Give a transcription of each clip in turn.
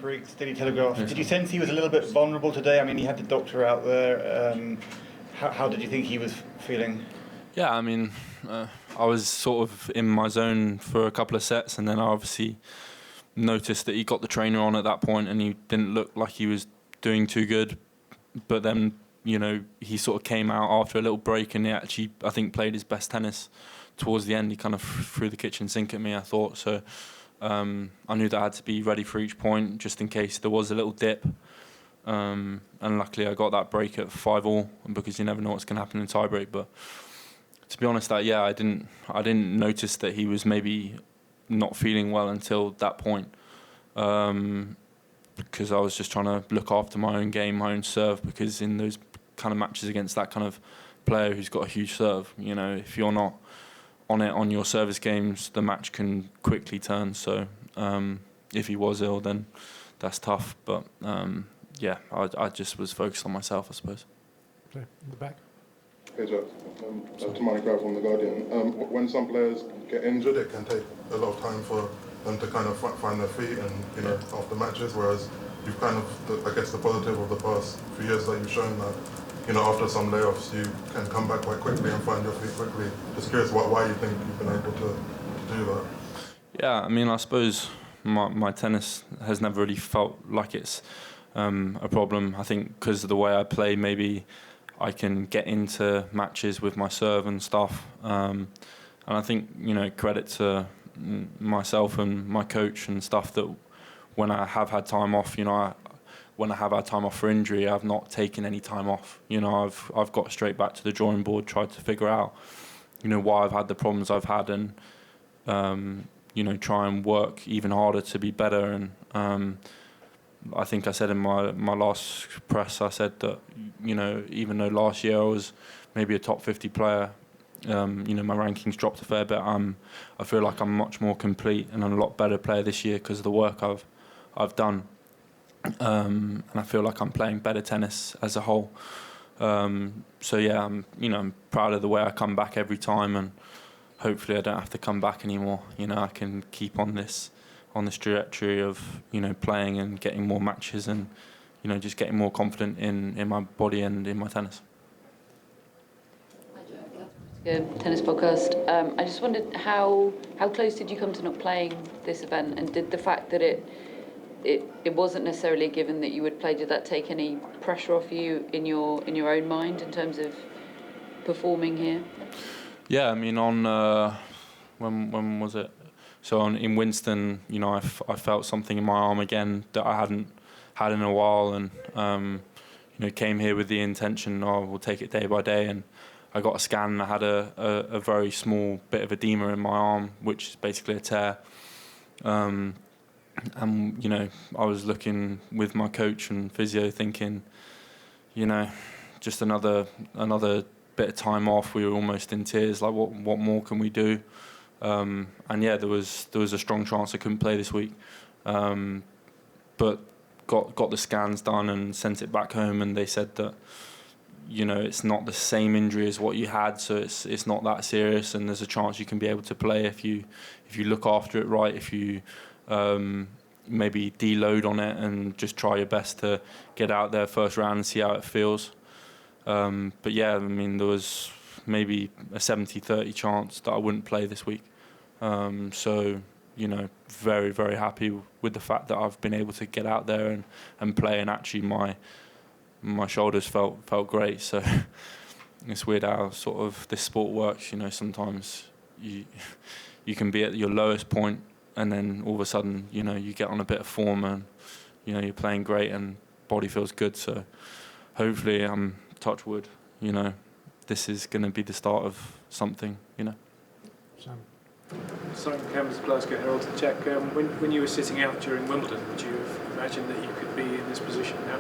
Greeks, Daily Telegraph. Did you sense he was a little bit vulnerable today? I mean, he had the doctor out there. How did you think he was feeling? Yeah, I mean, I was sort of in my zone for a couple of sets, and then I obviously noticed that he got the trainer on at that point, and he didn't look like he was doing too good. But then, he sort of came out after a little break, and he actually, I think, played his best tennis towards the end. He kind of threw the kitchen sink at me, I thought. So I knew that I had to be ready for each point, just in case there was a little dip. And luckily I got that break at 5-all, because you never know what's going to happen in tiebreak. But to be honest, I didn't notice that he was maybe not feeling well until that point, because I was just trying to look after my own game, my own serve, because in those kind of matches against that kind of player who's got a huge serve, if you're not on it on your service games, the match can quickly turn. So if he was ill, then that's tough. But I just was focused on myself, I suppose. Okay, in the back. Hey, Jack. Tamani Crowd from The Guardian. When some players get injured, it can take a lot of time for them to kind of find their feet and, after matches, whereas you've kind of, I guess the positive of the past few years that you've shown that, after some layoffs, you can come back quite quickly and find your feet quickly. Just curious why you think you've been able to do that. Yeah, I mean, I suppose my tennis has never really felt like it's a problem. I think because of the way I play, maybe I can get into matches with my serve and stuff. And I think, credit to myself and my coach and stuff, that when I have had time off, when I have had time off for injury, I've not taken any time off. I've got straight back to the drawing board, tried to figure out, why I've had the problems I've had, and try and work even harder to be better. And I think I said in my last press, I said that, even though last year I was maybe a top 50 player, my rankings dropped a fair bit. I feel like I'm much more complete and I'm a lot better player this year because of the work I've done. And I feel like I'm playing better tennis as a whole. So yeah, I'm proud of the way I come back every time, and hopefully I don't have to come back anymore. I can keep on this trajectory of playing and getting more matches, and just getting more confident in my body and in my tennis. Tennis podcast. I just wondered how close did you come to not playing this event, and did the fact that it wasn't necessarily given that you would play, did that take any pressure off you in your own mind in terms of performing here? Yeah, I mean, on when was it? So in Winston, I felt something in my arm again that I hadn't had in a while, and came here with the intention, we'll take it day by day, and I got a scan and I had a very small bit of edema in my arm, which is basically a tear. And I was looking with my coach and physio, thinking, just another bit of time off. We were almost in tears. Like, what more can we do? And yeah, there was a strong chance I couldn't play this week. But got the scans done and sent it back home, and they said that it's not the same injury as what you had, so it's not that serious, and there's a chance you can be able to play if you look after it right, if you maybe deload on it and just try your best to get out there first round and see how it feels. But yeah, I mean, there was maybe a 70-30 chance that I wouldn't play this week. So, very, very happy with the fact that I've been able to get out there and play, and actually my shoulders felt great. So it's weird how sort of this sport works. Sometimes you can be at your lowest point, and then all of a sudden, you get on a bit of form, and you're playing great, and body feels good. So hopefully, touch wood, this is going to be the start of something. Simon Cameron's Glasgow Herald to check. When you were sitting out during Wimbledon, would you have imagined that you could be in this position now?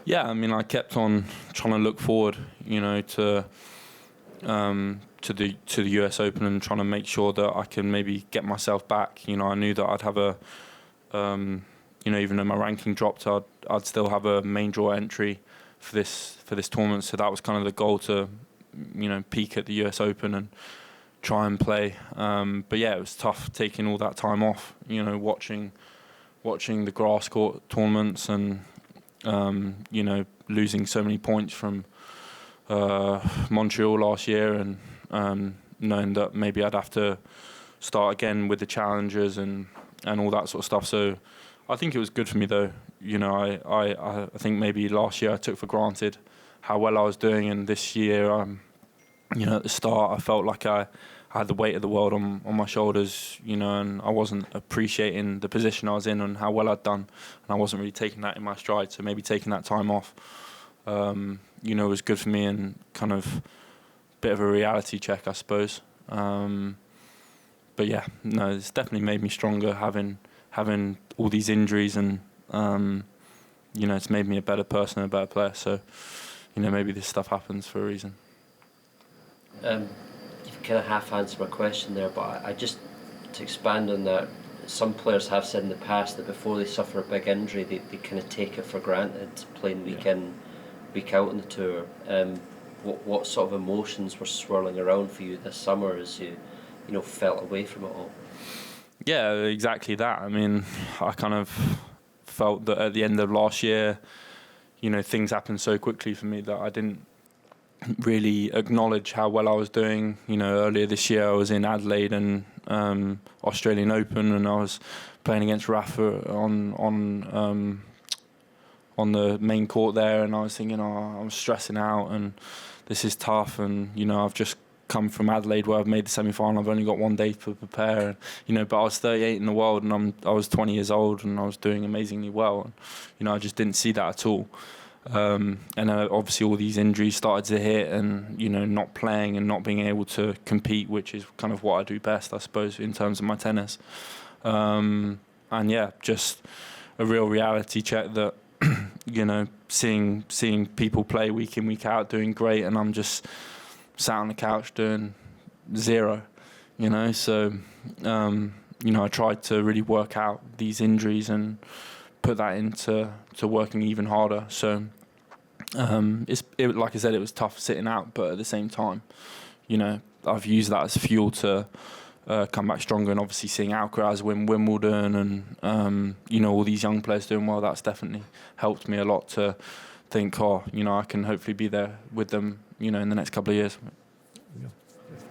Yeah, I mean, I kept on trying to look forward, to the US Open, and trying to make sure that I can maybe get myself back. I knew that I'd have even though my ranking dropped, I'd still have a main draw entry for this tournament. So that was kind of the goal, to peak at the US Open and try and play. But yeah, it was tough taking all that time off. Watching watching the grass court tournaments and losing so many points from Montreal last year, and knowing that maybe I'd have to start again with the challengers and all that sort of stuff. So I think it was good for me, though. I think maybe last year I took for granted how well I was doing, and this year, at the start I felt like I had the weight of the world on my shoulders, and I wasn't appreciating the position I was in and how well I'd done, and I wasn't really taking that in my stride. So maybe taking that time off, was good for me, and kind of bit of a reality check, I suppose. But yeah, no, it's definitely made me stronger having all these injuries, and it's made me a better person, a better player. So, maybe this stuff happens for a reason. You've kind of half answered my question there, but I just, to expand on that, some players have said in the past that before they suffer a big injury, they kind of take it for granted, playing week in, week out on the tour. What sort of emotions were swirling around for you this summer as you felt away from it all? Yeah, exactly that. I mean, I kind of felt that at the end of last year, things happened so quickly for me that I didn't really acknowledge how well I was doing. Earlier this year I was in Adelaide and Australian Open, and I was playing against Rafa on the main court there, and I was thinking, I'm stressing out and this is tough, and I've just come from Adelaide where I've made the semi-final. I've only got one day to prepare, but I was 38 in the world, and I was 20 years old, and I was doing amazingly well, and I just didn't see that at all. And obviously all these injuries started to hit, and not playing and not being able to compete, which is kind of what I do best, I suppose, in terms of my tennis. And yeah, just a real reality check that seeing people play week in, week out, doing great, and I'm just sat on the couch doing zero. So I tried to really work out these injuries and put that into working even harder. So like I said, it was tough sitting out, but at the same time, I've used that as fuel to come back stronger. And obviously seeing Alcaraz win Wimbledon and all these young players doing well, that's definitely helped me a lot to think, I can hopefully be there with them, in the next couple of years.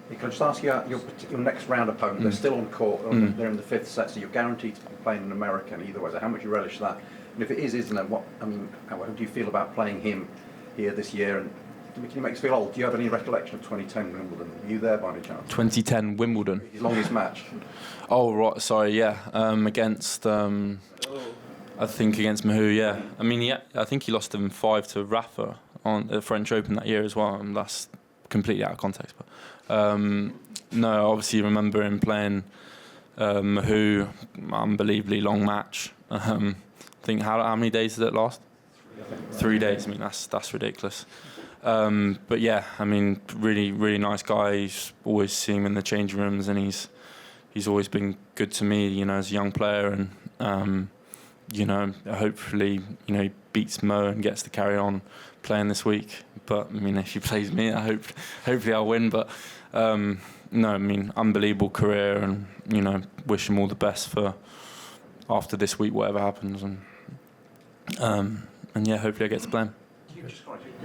Can I just ask you, your next round opponent, they're still on court, they're in the fifth set, so you're guaranteed to be playing an American either way. So how much you relish that? And if it is, isn't it? How do you feel about playing him here this year? And can you make us feel old? Do you have any recollection of 2010 Wimbledon? Were you there by any chance? 2010 Wimbledon? His longest match. Oh, right, sorry, yeah. Against, I think against Mahou, yeah. I think he lost in 5 to Rafa on the French Open that year as well, and that's completely out of context. But no, I obviously remember him playing Mahou, unbelievably long match. I think how many days did it last? 3 days. That's ridiculous. But yeah, really, really nice guy. He's always seen him in the changing rooms, and he's always been good to me, as a young player, and hopefully, he beats Mo and gets to carry on playing this week. But if he plays me, hopefully I'll win. But no, unbelievable career, and wish him all the best for after this week, whatever happens, and yeah, hopefully I get to play him.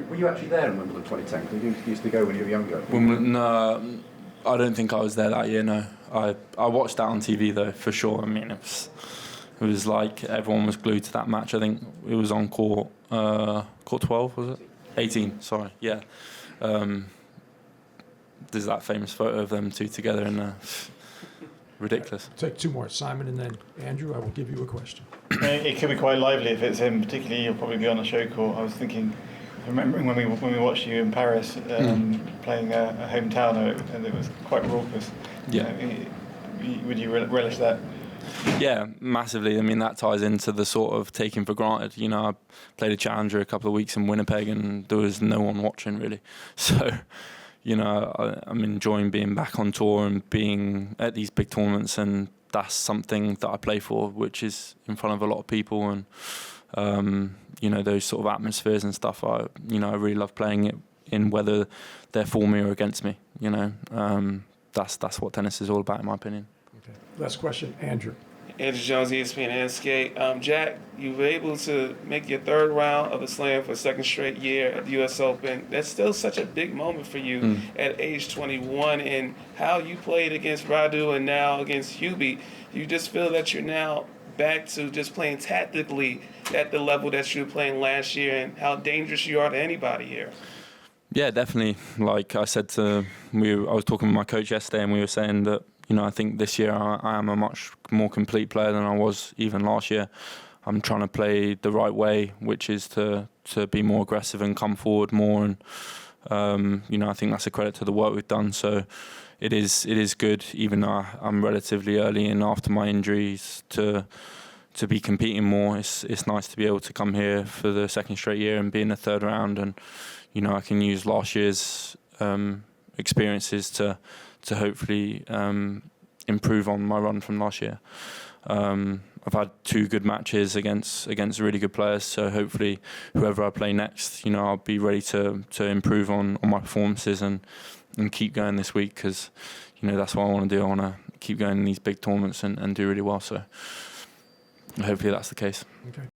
Were you actually there in Wimbledon 2010? Because you used to go when you were younger. No, I don't think I was there that year. No, I watched that on TV though, for sure. It was like everyone was glued to that match. I think it was on court 12, was it? 18, sorry, yeah. There's that famous photo of them two together, and ridiculous. Take two more, Simon, and then Andrew, I will give you a question. It could be quite lively if it's him, particularly you'll probably be on the show court. I was remembering when we watched you in Paris playing a hometown, and it was quite raucous. Yeah. Would you relish that? Yeah, massively. That ties into the sort of taking for granted. I played a challenger a couple of weeks in Winnipeg, and there was no one watching really. So, I'm enjoying being back on tour and being at these big tournaments, and that's something that I play for, which is in front of a lot of people, and those sort of atmospheres and stuff. I really love playing it in, whether they're for me or against me. That's what tennis is all about, in my opinion. Okay. Last question, Andrew. Andrew Jones, ESPN and Skate. Jack, you were able to make your third round of the Slam for a second straight year at the U.S. Open. That's still such a big moment for you at age 21. And how you played against Radu and now against Hubie, you just feel that you're now back to just playing tactically at the level that you were playing last year, and how dangerous you are to anybody here. Yeah, definitely. Like I said, I was talking with my coach yesterday, and we were saying that, you know, I think this year I am a much more complete player than I was even last year. I'm trying to play the right way, which is to be more aggressive and come forward more. And you know, I think that's a credit to the work we've done. So it is good, even though I'm relatively early in after my injuries, to be competing more. It's nice to be able to come here for the second straight year and be in the third round. And you know, I can use last year's experiences to hopefully improve on my run from last year. I've had 2 good matches against really good players, so hopefully whoever I play next, you know, I'll be ready to improve on my performances and keep going this week, because, you know, that's what I want to do. I want to keep going in these big tournaments and do really well, so hopefully that's the case. Okay.